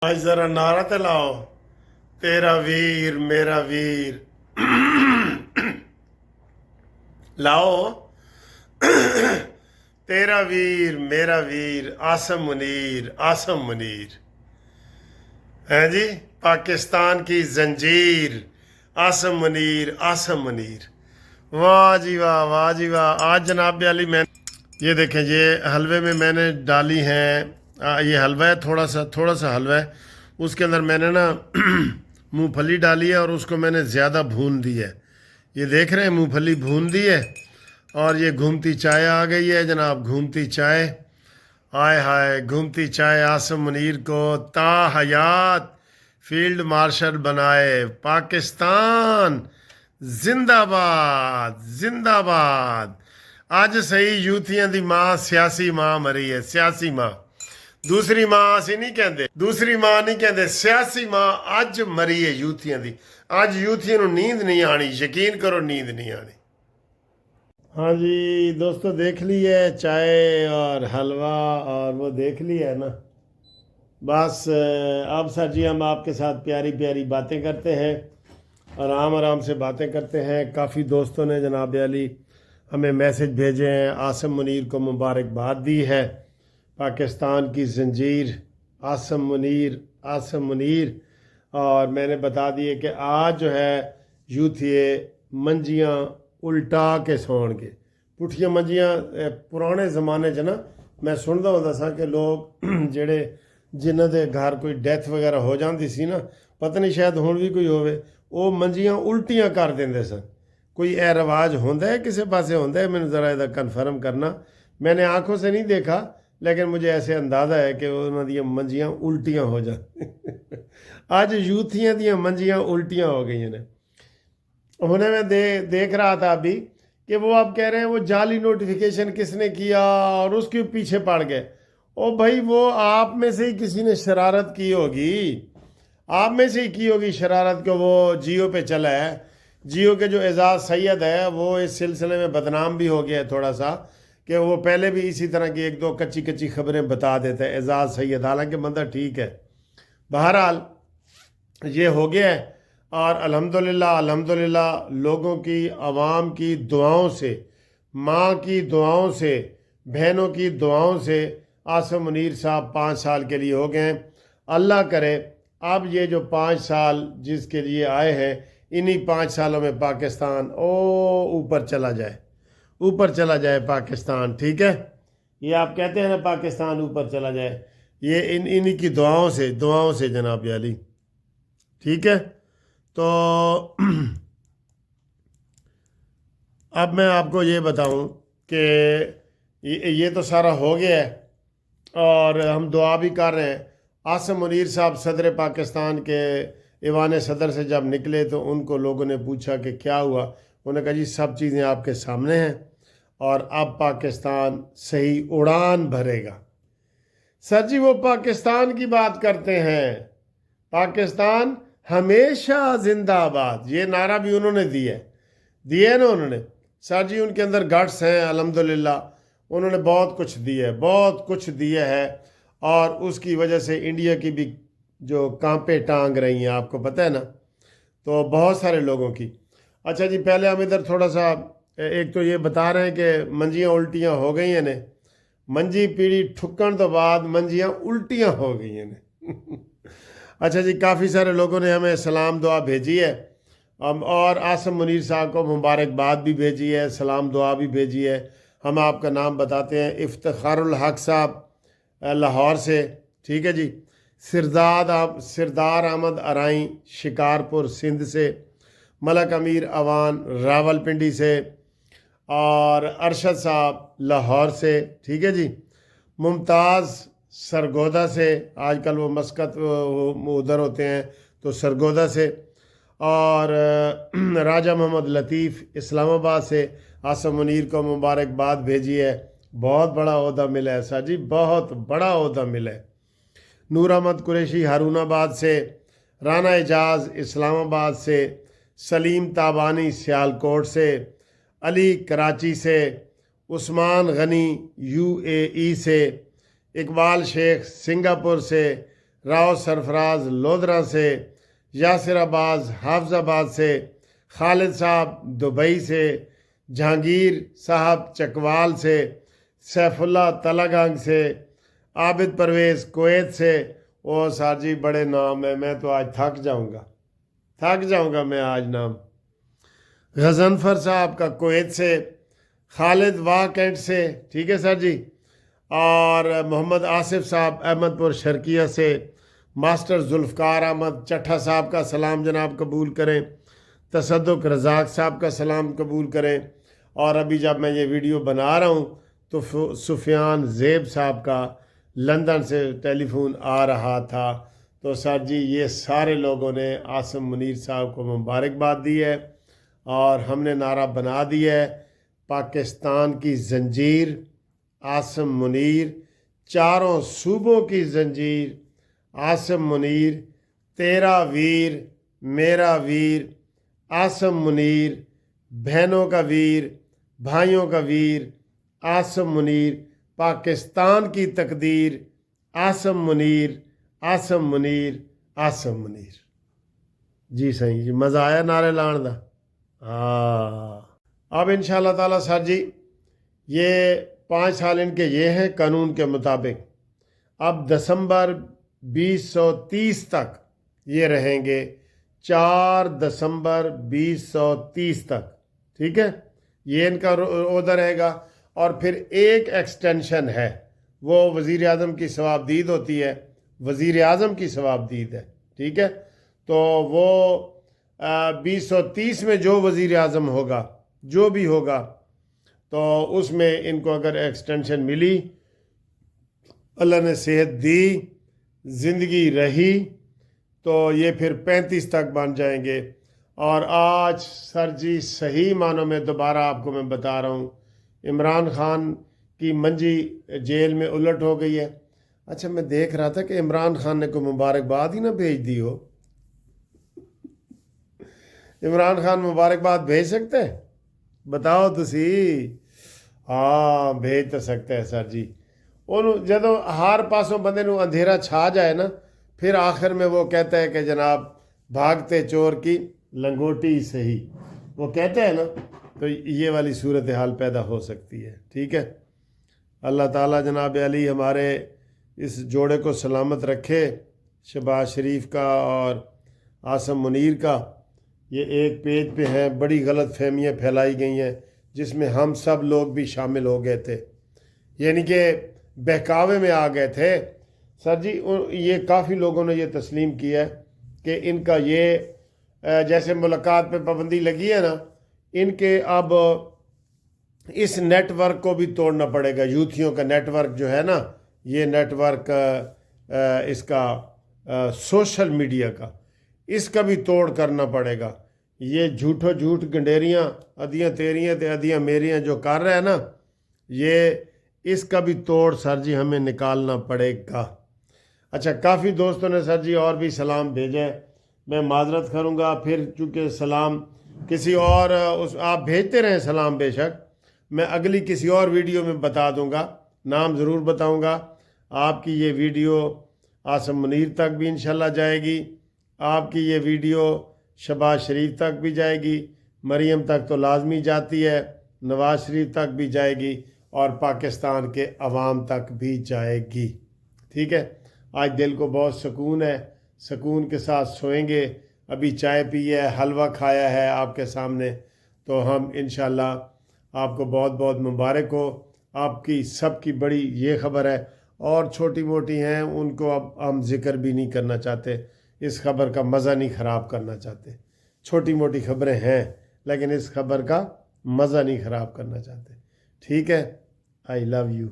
आज जरा नारा तो लाओ। तेरा वीर मेरा वीर। लाओ। तेरा वीर मेरा वीर आसम मुनीर आसम मुनीर। है जी। पाकिस्तान की जंजीर आसम मुनीर आसम मुनीर। वाह जी वाह, वाह जी वाह। आज जनाब अली मैं ये देखें, ये हलवे में मैंने डाली हैं। ये हलवा है, थोड़ा सा हलवा है। उसके अंदर मैंने ना मूंगफली डाली है और उसको मैंने ज़्यादा भून दी है। ये देख रहे हैं, मूंगफली भून दी है। और ये घूमती चाय आ गई है जनाब, घूमती चाय। हाय हाय, घूमती चाय आसम मुनीर को ता हयात फील्ड मार्शल बनाए। पाकिस्तान जिंदाबाद जिंदाबाद। ਅੱਜ ਸਹੀ ਯੂਥੀਆਂ ਦੀ ਮਾਂ ਸਿਆਸੀ ਮਾਂ ਮਰੀ ਹੈ, ਸਿਆਸੀ ਮਾਂ। ਦੂਸਰੀ ਮਾਂ ਅਸੀਂ ਨਹੀਂ ਕਹਿੰਦੇ, ਦੂਸਰੀ ਮਾਂ ਨਹੀਂ ਕਹਿੰਦੇ, ਸਿਆਸੀ ਮਾਂ ਅੱਜ ਮਰੀ ਹੈ ਯੂਥੀਆਂ ਦੀ। ਅੱਜ ਯੂਥੀਆਂ ਨੂੰ ਨੀਂਦ ਨਹੀਂ ਆਣੀ, ਯਕੀਨ ਕਰੋ नींद नहीं आनी। हाँ जी दोस्तों, देख ली है चाय और हलवा और वो देख ली है ना। बस अब सर जी हम आपके साथ प्यारी प्यारी बातें करते हैं, आराम से बातें करते हैं। काफ़ी दोस्तों ने जनाब अली हमें मैसेज भेजे हैं, आसम मुनीर को मुबारकबाद दी है। पाकिस्तान की जंजीर आसम मुनीर आसम मुनीर। और मैंने बता दिए कि आज जो है यूथ ये मंजियाँ उल्टा के सौणगे। पुठियां मंजियां पुराने ज़माने च ना मैं सुनता होता सा कि लोग ਜਿਹੜੇ ਜਿਨ੍ਹਾਂ ਦੇ ਘਰ ਕੋਈ ਡੈਥ ਵਗੈਰਾ ਹੋ ਜਾਂਦੀ ਸੀ ਨਾ, ਪਤਾ ਨਹੀਂ ਸ਼ਾਇਦ ਹੁਣ ਵੀ ਕੋਈ ਹੋਵੇ, ਉਹ ਮੰਜੀਆਂ ਉਲਟੀਆਂ ਕਰ ਦਿੰਦੇ ਸਨ। कोई ए रिवाज होता है, किसी पासे होता है, मैंने ज़रा इधर कन्फर्म करना। मैंने आंखों से नहीं देखा, लेकिन मुझे ऐसे अंदाज़ा है कि उन्होंने मंजियाँ उल्टियाँ हो जाती। आज यूथियाँ दी मंजियाँ उल्टियाँ हो गई हैं। उन्हें मैं देख रहा था अभी कि वो आप कह रहे हैं वो जाली नोटिफिकेशन किसने किया और उसके पीछे पड़ गए। ओ भाई, वो आप में से ही किसी ने शरारत की होगी, आप में से ही की होगी शरारत कि वो जियो पे चला है। जियो के जो एजाज़ सैयद है वो इस सिलसिले में बदनाम भी हो गया है थोड़ा सा, कि वो पहले भी इसी तरह की एक दो कच्ची खबरें बता देता है एजाज़ सैयद, हालांकि बंदा ठीक है। बहरहाल ये हो गया है और अल्हम्दुलिल्लाह अल्हम्दुलिल्लाह लोगों की, आवाम की दुआओं से, माँ की दुआओं से, बहनों की दुआओं से आसम मुनीर साहब 5 साल के लिए हो गए हैं। अल्लाह करे अब ये जो 5 साल जिसके लिए आए हैं, इन्हीं 5 सालों में पाकिस्तान ऊपर चला जाए, ऊपर चला जाए पाकिस्तान। ठीक है, ये आप कहते हैं ना पाकिस्तान ऊपर चला जाए, ये इन्हीं की दुआओं से जनाब अली। ठीक है, तो अब मैं आपको ये बताऊं कि ये तो सारा हो गया है और हम दुआ भी कर रहे हैं। आसम मुनीर साहब सदर पाकिस्तान के ईवान सदर से जब निकले तो उनको लोगों ने पूछा कि क्या हुआ। उन्होंने कहा जी सब चीज़ें आपके सामने हैं और अब पाकिस्तान सही उड़ान भरेगा। सर जी वो पाकिस्तान की बात करते हैं, पाकिस्तान हमेशा जिंदाबाद, ये नारा भी उन्होंने दिया है ना उन्होंने। सर जी उनके अंदर गट्स हैं अल्हम्दुलिल्लाह, उन्होंने बहुत कुछ दिया है, बहुत कुछ दिया है। और उसकी वजह से इंडिया की भी जो कांपे टांग रही हैं, आपको पता है ना, तो बहुत सारे लोगों की। अच्छा जी, पहले हम इधर थोड़ा सा एक तो ये बता रहे हैं कि मंजियाँ उल्टियाँ हो गई हैं ने, मंजी पीढ़ी ठुक्कन तो बाद मंजियाँ उल्टियाँ हो गई हैं ने। अच्छा जी, काफ़ी सारे लोगों ने हमें सलाम दुआ भेजी है और आसम मुनीर साहब को मुबारकबाद भी भेजी है, सलाम दुआ भी भेजी है। हम आपका नाम बताते हैं, इफ्तिखारुल हक साहब लाहौर से, ठीक है जी। सिरदार अहमद अराई शिकारपुर सिंध से, मलक अमीर अवान रावलपिंडी से, और अरशद साहब लाहौर से, ठीक है जी। मुमताज़ सरगोदा से, आजकल वो मस्कत उधर होते हैं तो सरगोदा से, और राजा मोहम्मद लतीफ़ इस्लामाबाद से आसम मुनीर को मुबारकबाद भेजी है। बहुत बड़ा ओहदा मिला है सर जी, बहुत बड़ा ओहदा मिला है। नूर अहमद कुरैशी हारूनाबाद से, राना एजाज इस्लामाबाद से, सलीम ताबानी सियालकोट से, अली कराची से, उस्मान गनी यूएई से, इकबाल शेख सिंगापुर से, راؤ سرفراز لودھرا سے، یاسر عباس حافظ آباد سے، خالد صاحب دبئی سے، جہانگیر صاحب چکوال سے، سیف اللہ تلگنگ سے، عابد پرویز کویت سے۔ او سر جی بڑے نام ہیں، میں تو آج تھک جاؤں گا میں آج نام۔ غضنفر صاحب کا کویت سے، خالد واہ کینٹ سے، ٹھیک ہے سر جی، اور محمد آصف صاحب احمد پور شرکیہ سے، ماسٹر ذوالفقار احمد چٹھا صاحب کا سلام جناب قبول کریں، تصدق رزاق صاحب کا سلام قبول کریں، اور ابھی جب میں یہ ویڈیو بنا رہا ہوں تو سفیان زیب صاحب کا لندن سے ٹیلی فون آ رہا تھا۔ تو سر جی یہ سارے لوگوں نے عاصم منیر صاحب کو مبارکباد دی ہے، اور ہم نے نعرہ بنا دیا ہے پاکستان کی زنجیر عاصم منیر، چاروں صوبوں کی زنجیر عاصم منیر، تیرا ویر میرا ویر عاصم منیر، بہنوں کا ویر بھائیوں کا ویر عاصم منیر، پاکستان کی تقدیر عاصم منیر، عاصم منیر، عاصم منیر۔ جی صحیح جی، مزہ آیا نعرے لان دا؟ ہاں، اب انشاءاللہ تعالیٰ سر جی یہ 5 سال ان کے یہ ہیں قانون کے مطابق، اب دسمبر 2030 تک یہ رہیں گے، 4 دسمبر 2030 تک، ٹھیک ہے، یہ ان کا عہدہ رہے گا۔ اور پھر ایک ایکسٹینشن ہے، وہ وزیر اعظم کی ثوابدید ہوتی ہے، وزیر اعظم کی ثوابدید ہے، ٹھیک ہے، تو وہ 2030 میں جو وزیر اعظم ہوگا جو بھی ہوگا تو اس میں ان کو اگر ایکسٹینشن ملی، اللہ نے صحت دی، زندگی رہی، تو یہ پھر 35 تک بن جائیں گے۔ اور آج سر جی صحیح معنوں میں دوبارہ آپ کو میں بتا رہا ہوں، عمران خان کی منجی جیل میں الٹ ہو گئی ہے۔ اچھا میں دیکھ رہا تھا کہ عمران خان نے کوئی مبارکباد ہی نہ بھیج دی ہو۔ عمران خان مبارکباد بھیج سکتے ہیں؟ بتاؤ تسی۔ ہاں بھیج تو سکتے ہیں سر جی۔ انہوں جدوں ہر پاسوں بندے نو اندھیرا چھا جائے نا، پھر آخر میں وہ کہتا ہے کہ جناب بھاگتے چور کی لنگوٹی صحیح، وہ کہتے ہیں نا، تو یہ والی صورتحال پیدا ہو سکتی ہے، ٹھیک ہے۔ اللہ تعالیٰ جناب علی ہمارے اس جوڑے کو سلامت رکھے، شہباز شریف کا اور عاصم منیر کا۔ یہ ایک پیج پہ ہیں، بڑی غلط فہمیاں پھیلائی گئی ہیں جس میں ہم سب لوگ بھی شامل ہو گئے تھے، یعنی کہ بہکاوے میں آ گئے تھے سر جی۔ یہ کافی لوگوں نے یہ تسلیم کیا ہے کہ ان کا یہ جیسے ملاقات پہ پابندی لگی ہے نا، ان کے اب اس نیٹ ورک کو بھی توڑنا پڑے گا، یوتھیوں کا نیٹ ورک جو ہے نا، یہ نیٹ ورک اس کا سوشل میڈیا کا، اس کا بھی توڑ کرنا پڑے گا۔ یہ جھوٹو جھوٹ گنڈیریاں ادیاں تیریاں تے ادیاں میریاں جو کر رہے ہیں نا، یہ اس کا بھی توڑ سر جی ہمیں نکالنا پڑے گا۔ اچھا کافی دوستوں نے سر جی اور بھی سلام بھیجے، میں معذرت کروں گا پھر، چونکہ سلام کسی اور آپ بھیجتے رہیں سلام، بے شک میں اگلی کسی اور ویڈیو میں بتا دوں گا، نام ضرور بتاؤں گا۔ آپ کی یہ ویڈیو عاصم منیر تک بھی انشاءاللہ جائے گی، آپ کی یہ ویڈیو شہباز شریف تک بھی جائے گی، مریم تک تو لازمی جاتی ہے، نواز شریف تک بھی جائے گی، اور پاکستان کے عوام تک بھی جائے گی، ٹھیک ہے۔ آج دل کو بہت سکون ہے، سکون کے ساتھ سوئیں گے، ابھی چائے پی ہے، حلوہ کھایا ہے آپ کے سامنے، تو ہم انشاءاللہ آپ کو بہت بہت مبارک ہو۔ آپ کی سب کی بڑی یہ خبر ہے، اور چھوٹی موٹی ہیں ان کو اب ہم ذکر بھی نہیں کرنا چاہتے، اس خبر کا مزہ نہیں خراب کرنا چاہتے۔ چھوٹی موٹی خبریں ہیں لیکن اس خبر کا مزہ نہیں خراب کرنا چاہتے، ٹھیک ہے۔ آئی لو یو۔